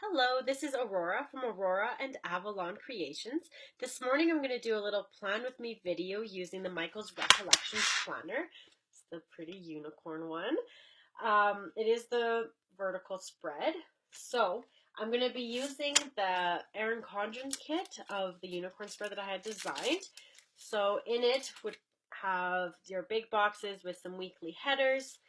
Hello, this is Aurora from Aurora and Avalon Creations. This morning I'm going to do a little plan with me video using the Michael's Recollections planner. It's the pretty unicorn one. It is the vertical spread. So I'm going to be using the Erin Condren kit of the unicorn spread that I had designed. So in it would have your big boxes with some weekly headers,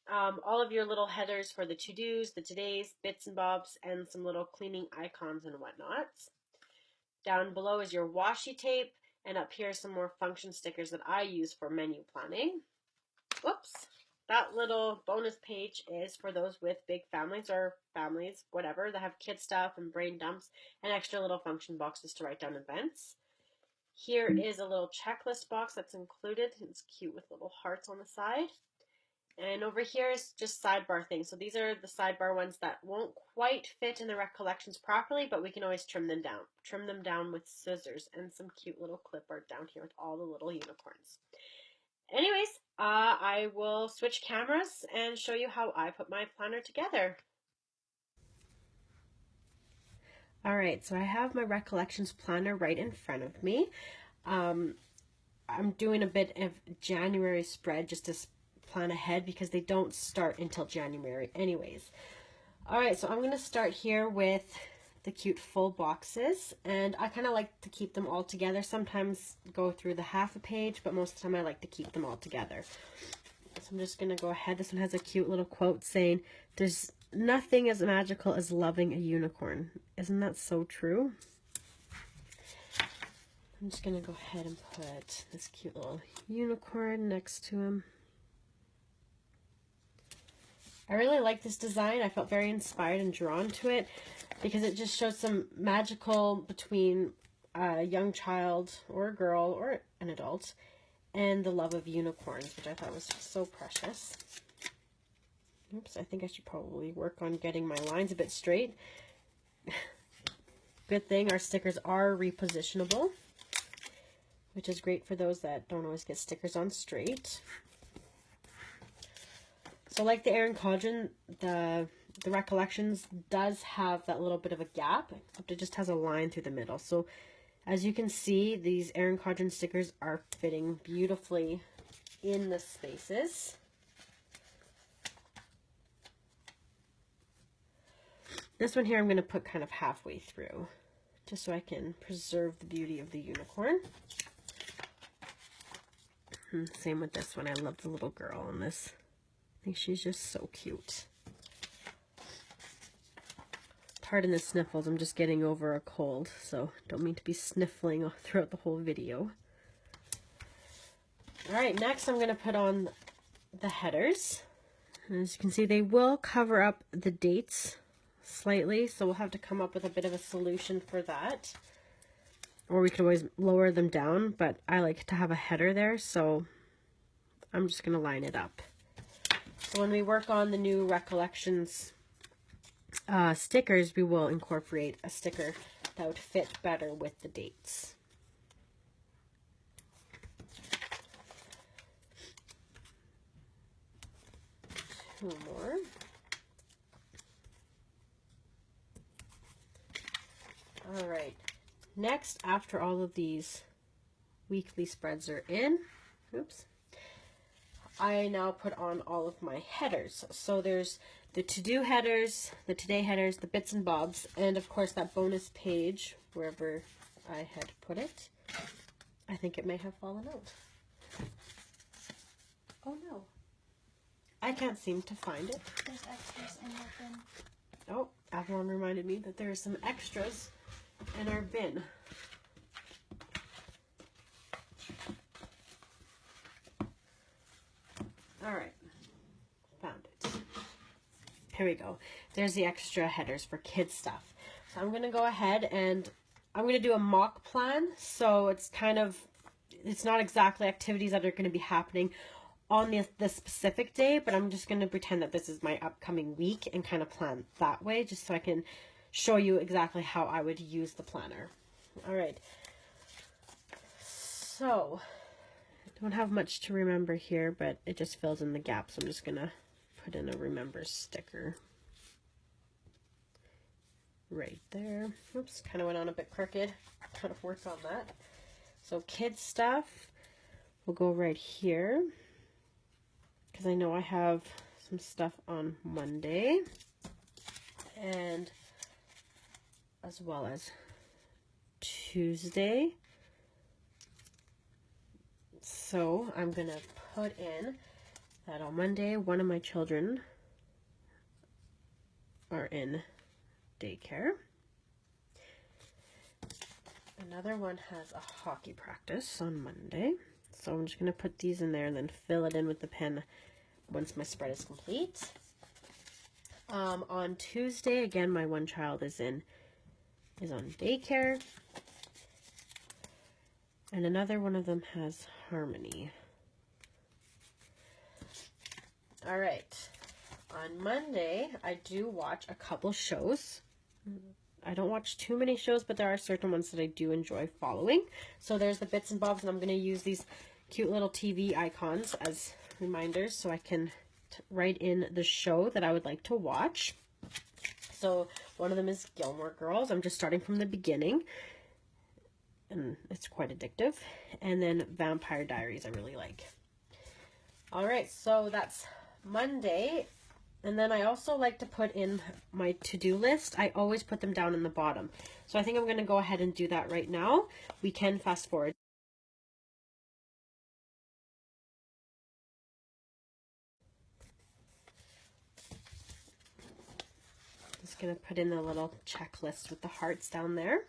all of your little headers for the to-dos, the todays, bits and bobs, and some little cleaning icons and whatnot. Down below is your washi tape, and up here some more function stickers that I use for menu planning. Whoops. That little bonus page is for those with big families or families, whatever, that have kid stuff and brain dumps and extra little function boxes to write down events. Here is a little checklist box that's included. It's cute with little hearts on the side. And over here is just sidebar things. So these are the sidebar ones that won't quite fit in the recollections properly, but we can always trim them down. Trim them down with scissors and some cute little clip art down here with all the little unicorns. Anyways, I will switch cameras and show you how I put my planner together. Alright, so I have my recollections planner right in front of me. I'm doing a bit of January spread just to plan ahead because they don't start until January anyways. Alright, so I'm going to start here with the cute full boxes, and I kind of like to keep them all together. Sometimes go through the half a page, but most of the time I like to keep them all together. So I'm just going to go ahead. This one has a cute little quote saying, "There's nothing as magical as loving a unicorn." Isn't that so true? I'm just going to go ahead and put this cute little unicorn next to him. I really like this design. I felt very inspired and drawn to it because it just shows some magical between a young child or a girl or an adult and the love of unicorns, which I thought was so precious. Oops, I think I should probably work on getting my lines a bit straight. Good thing our stickers are repositionable, which is great for those that don't always get stickers on straight. So like the Erin Condren, the Recollections does have that little bit of a gap, except it just has a line through the middle. So as you can see, these Erin Condren stickers are fitting beautifully in the spaces. This one here I'm going to put kind of halfway through, just so I can preserve the beauty of the unicorn. Same with this one. I love the little girl on this. I think she's just so cute. Pardon the sniffles, I'm just getting over a cold, so don't mean to be sniffling throughout the whole video. Alright, next I'm going to put on the headers. And as you can see, they will cover up the dates slightly, so we'll have to come up with a bit of a solution for that. Or we could always lower them down, but I like to have a header there, so I'm just going to line it up. So when we work on the new Recollections stickers, we will incorporate a sticker that would fit better with the dates. Two more. All right. Next, after all of these weekly spreads are in, I now put on all of my headers. So there's the to-do headers, the today headers, the bits and bobs, and of course that bonus page, wherever I had put it. I think it may have fallen out. Oh no. I can't seem to find it. There's extras in your bin. Oh, Avalon reminded me that there are some extras in our bin. Alright, found it. Here we go. There's the extra headers for kids stuff. So I'm going to go ahead and I'm going to do a mock plan. So it's not exactly activities that are going to be happening on the specific day, but I'm just going to pretend that this is my upcoming week and kind of plan that way, just so I can show you exactly how I would use the planner. Alright. So don't have much to remember here, but it just fills in the gaps. So I'm just going to put in a remember sticker. right there. Oops, kind of went on a bit crooked. Kind of work on that. So kids stuff will go right here because I know I have some stuff on Monday and as well as Tuesday. So I'm going to put in that on Monday, one of my children are in daycare. Another one has a hockey practice on Monday. So I'm just going to put these in there and then fill it in with the pen once my spread is complete. On Tuesday, again, my one child is on daycare. And another one of them has harmony. All right. On Monday, I do watch a couple shows. I don't watch too many shows, but there are certain ones that I do enjoy following. So there's the bits and bobs, and I'm going to use these cute little TV icons as reminders so I can write in the show that I would like to watch. So one of them is Gilmore Girls. I'm just starting from the beginning, and it's quite addictive. And then Vampire Diaries I really like. All right, so that's Monday. And then I also like to put in my to-do list. I always put them down in the bottom. So I think I'm going to go ahead and do that right now. We can fast forward. Just going to put in the little checklist with the hearts down there.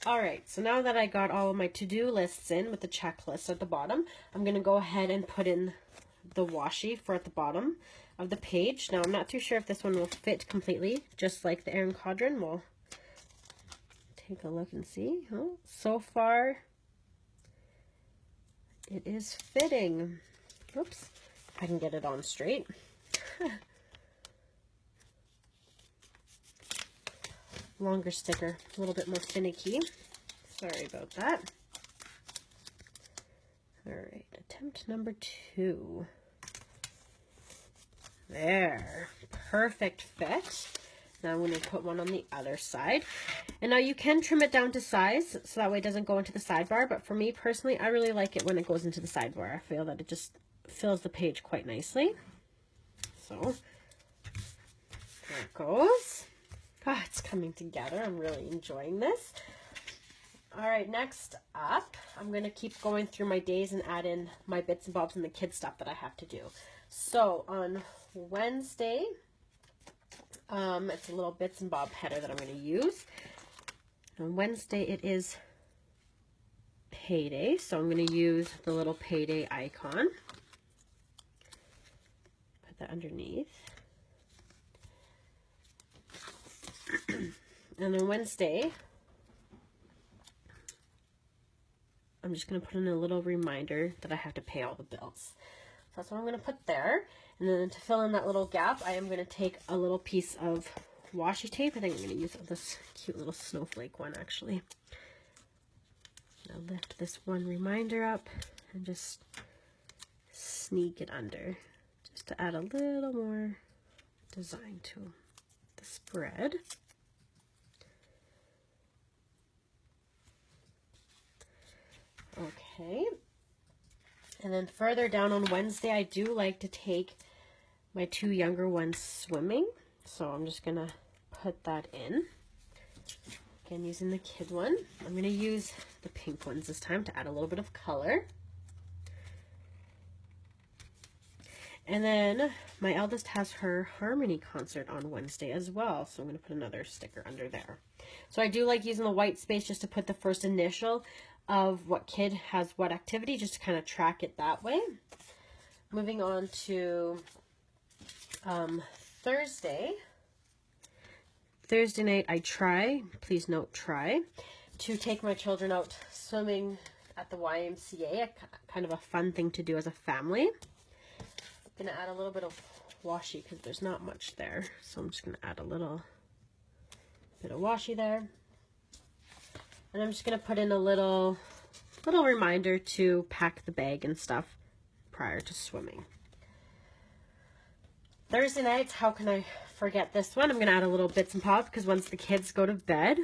All right, so now that I got all of my to-do lists in with the checklist at the bottom, I'm going to go ahead and put in the washi for at the bottom of the page. Now, I'm not too sure if this one will fit completely, just like the Erin Condren. We'll take a look and see. Oh, so far, it is fitting. Oops, I can get it on straight. Longer sticker, a little bit more finicky. Sorry about that. All right, attempt number 2. There, perfect fit. Now I'm going to put one on the other side. And now you can trim it down to size, so that way it doesn't go into the sidebar. But for me personally, I really like it when it goes into the sidebar. I feel that it just fills the page quite nicely. So, there it goes. Ah, it's coming together. I'm really enjoying this. All right, next up, I'm going to keep going through my days and add in my bits and bobs and the kids stuff that I have to do. So on Wednesday, it's a little bits and bob header that I'm going to use. On Wednesday, it is payday, so I'm going to use the little payday icon. Put that underneath. And then Wednesday, I'm just going to put in a little reminder that I have to pay all the bills. So that's what I'm going to put there. And then to fill in that little gap, I am going to take a little piece of washi tape. I think I'm going to use this cute little snowflake one, actually. I'll lift this one reminder up and just sneak it under, just to add a little more design to the spread. Okay, and then further down on Wednesday, I do like to take my 2 younger ones swimming, so I'm just going to put that in. Again, using the kid one. I'm going to use the pink ones this time to add a little bit of color. And then my eldest has her harmony concert on Wednesday as well, so I'm going to put another sticker under there. So I do like using the white space just to put the first initial of what kid has what activity, just to kind of track it that way. Moving on to Thursday. Thursday night, I try, please note try, to take my children out swimming at the YMCA, a kind of a fun thing to do as a family. I'm going to add a little bit of washi because there's not much there, so I'm just going to add a little bit of washi there. And I'm just going to put in a little reminder to pack the bag and stuff prior to swimming. Thursday nights, how can I forget this one? I'm going to add a little bits and pop because once the kids go to bed,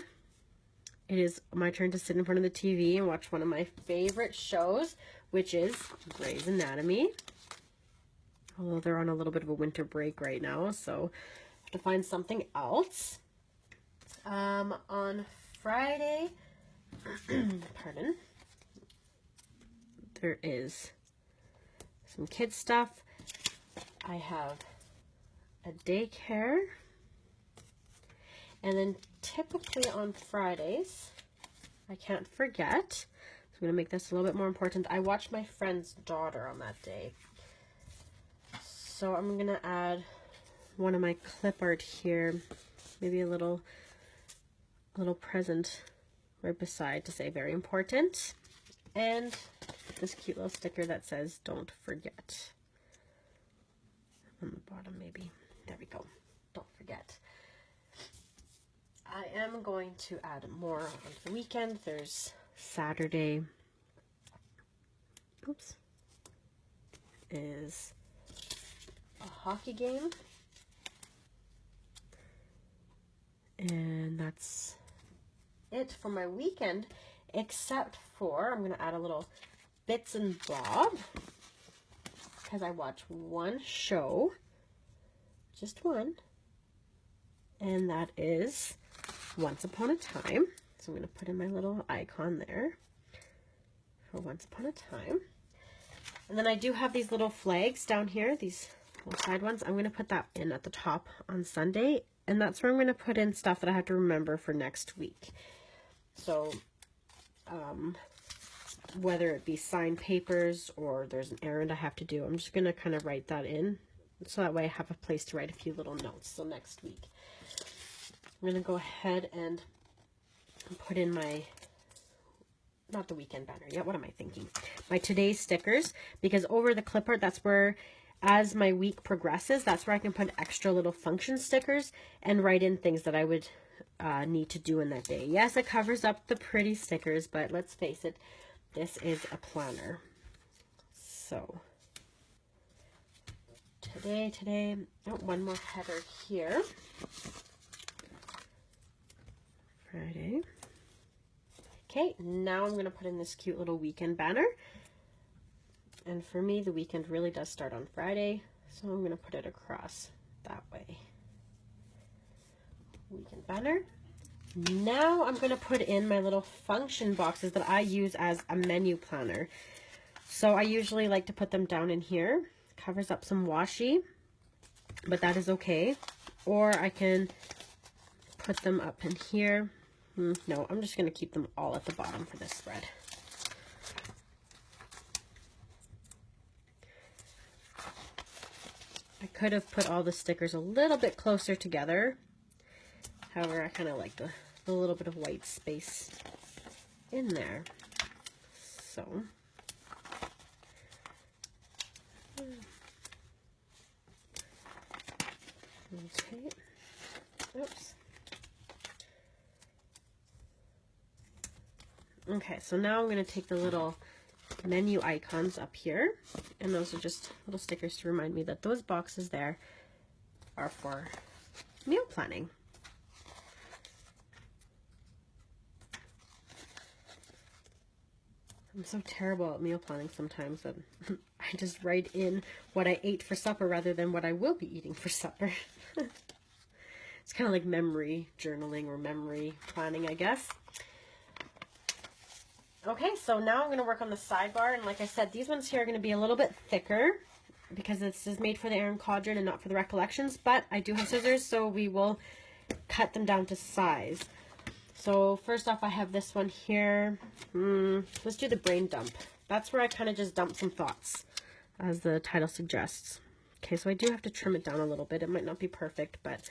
it is my turn to sit in front of the TV and watch one of my favorite shows, which is Grey's Anatomy. Although they're on a little bit of a winter break right now, so I have to find something else. On Friday, pardon, there is some kids stuff. I have a daycare, and then typically on Fridays, I can't forget, so I'm going to make this a little bit more important, I watch my friend's daughter on that day. So I'm going to add one of my clip art here, maybe a little present right beside to say very important, and this cute little sticker that says don't forget on the bottom. Maybe there we go, don't forget. I am going to add more on the weekend. There's Saturday, oops, is a hockey game, and that's it for my weekend, except for I'm going to add a little bits and bob because I watch one show, just one, and that is Once Upon a Time. So I'm going to put in my little icon there for Once Upon a Time. And then I do have these little flags down here, these little side ones. I'm going to put that in at the top on Sunday, and that's where I'm going to put in stuff that I have to remember for next week. So, whether it be signed papers or there's an errand I have to do, I'm just going to kind of write that in. So that way I have a place to write a few little notes. So next week, I'm going to go ahead and put in my, not the weekend banner yet, what am I thinking? My today's stickers, because over the clip art, that's where, as my week progresses, that's where I can put extra little function stickers and write in things that I would need to do in that day. Yes, it covers up the pretty stickers, but let's face it, this is a planner. So today, oh, one more header here. Friday. Okay, now I'm going to put in this cute little weekend banner. And for me, the weekend really does start on Friday, so I'm going to put it across that way. Weekend banner. Now I'm going to put in my little function boxes that I use as a menu planner. So I usually like to put them down in here. Covers up some washi, but that is okay. Or I can put them up in here. No, I'm just going to keep them all at the bottom for this spread. I could have put all the stickers a little bit closer together. However, I kind of like the little bit of white space in there. So, okay, oops. Okay, so now I'm going to take the little menu icons up here, and those are just little stickers to remind me that those boxes there are for meal planning. I'm so terrible at meal planning sometimes that I just write in what I ate for supper rather than what I will be eating for supper. It's kind of like memory journaling or memory planning, I guess. Okay, so now I'm going to work on the sidebar, and like I said, these ones here are going to be a little bit thicker because this is made for the Erin Cauldron and not for the Recollections, but I do have scissors, so we will cut them down to size. So first off, I have this one here. Let's do the brain dump. That's where I kind of just dump some thoughts, as the title suggests. Okay, so I do have to trim it down a little bit. It might not be perfect, but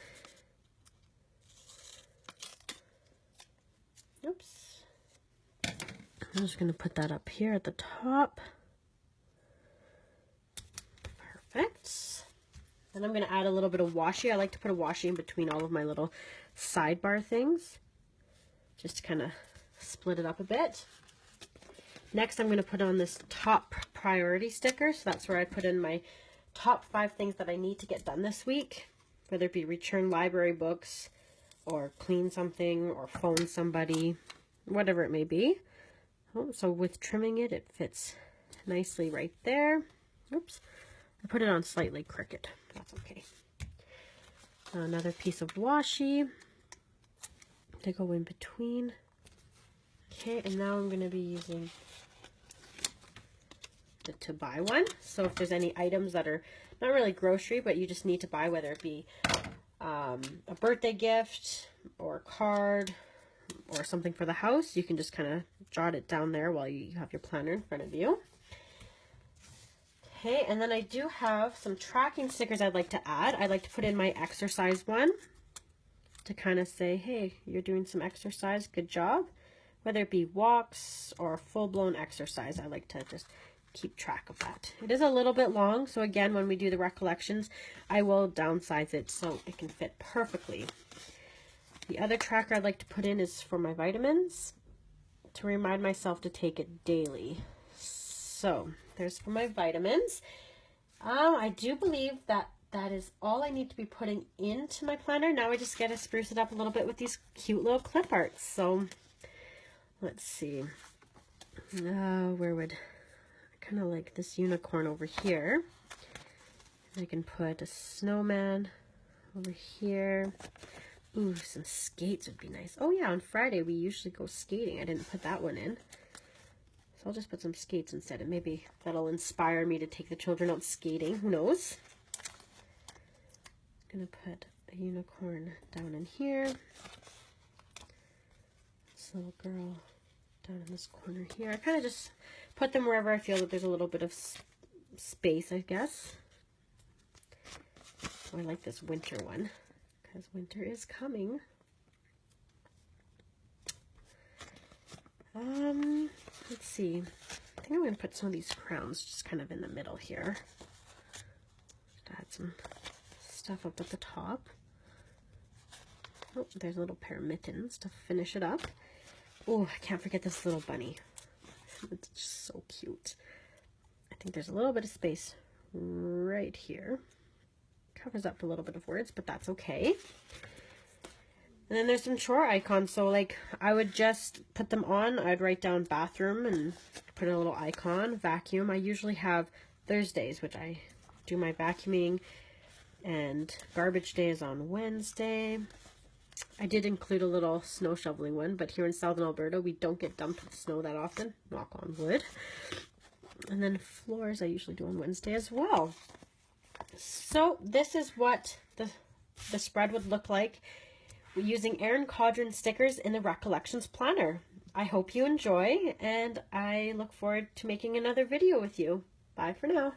oops. I'm just going to put that up here at the top. Perfect. Then I'm going to add a little bit of washi. I like to put a washi in between all of my little sidebar things, just to kind of split it up a bit. Next, I'm going to put on this top priority sticker. So that's where I put in my top 5 things that I need to get done this week, whether it be return library books or clean something or phone somebody, whatever it may be. Oh, so with trimming it, it fits nicely right there. Oops, I put it on slightly crooked. That's okay. Another piece of washi to go in between. Okay, and now I'm going to be using the to buy one. So if there's any items that are not really grocery, but you just need to buy, whether it be a birthday gift or a card or something for the house, you can just kind of jot it down there while you have your planner in front of you. Okay, and then I do have some tracking stickers I'd like to add. I'd like to put in my exercise one to kind of say, hey, you're doing some exercise, good job. Whether it be walks or full-blown exercise, I like to just keep track of that. It is a little bit long, so again, when we do the recollections, I will downsize it so it can fit perfectly. The other tracker I'd like to put in is for my vitamins, to remind myself to take it daily. So there's for my vitamins. I do believe that that is all I need to be putting into my planner. Now I just got to spruce it up a little bit with these cute little clip arts. So let's see. Where would I kind of like this unicorn over here? I can put a snowman over here. Ooh, some skates would be nice. Oh yeah, on Friday we usually go skating. I didn't put that one in. So I'll just put some skates instead, and maybe that'll inspire me to take the children out skating. Who knows? I'm gonna put a unicorn down in here. This little girl down in this corner here. I kind of just put them wherever I feel that there's a little bit of space, I guess. Oh, I like this winter one, because winter is coming. Let's see. I think I'm going to put some of these crowns just kind of in the middle here. Just add some stuff up at the top. Oh, there's a little pair of mittens to finish it up. Oh, I can't forget this little bunny. It's just so cute. I think there's a little bit of space right here. Covers up a little bit of words, but that's okay. And then there's some chore icons. So like I would just put them on. I'd write down bathroom and put a little icon. Vacuum. I usually have Thursdays, which I do my vacuuming, and garbage day is on Wednesday. I did include a little snow shoveling one, but here in southern Alberta we don't get dumped with snow that often. Knock on wood. And then floors I usually do on Wednesday as well. So this is what the spread would look like using Erin Caudron stickers in the Recollections Planner. I hope you enjoy, and I look forward to making another video with you. Bye for now.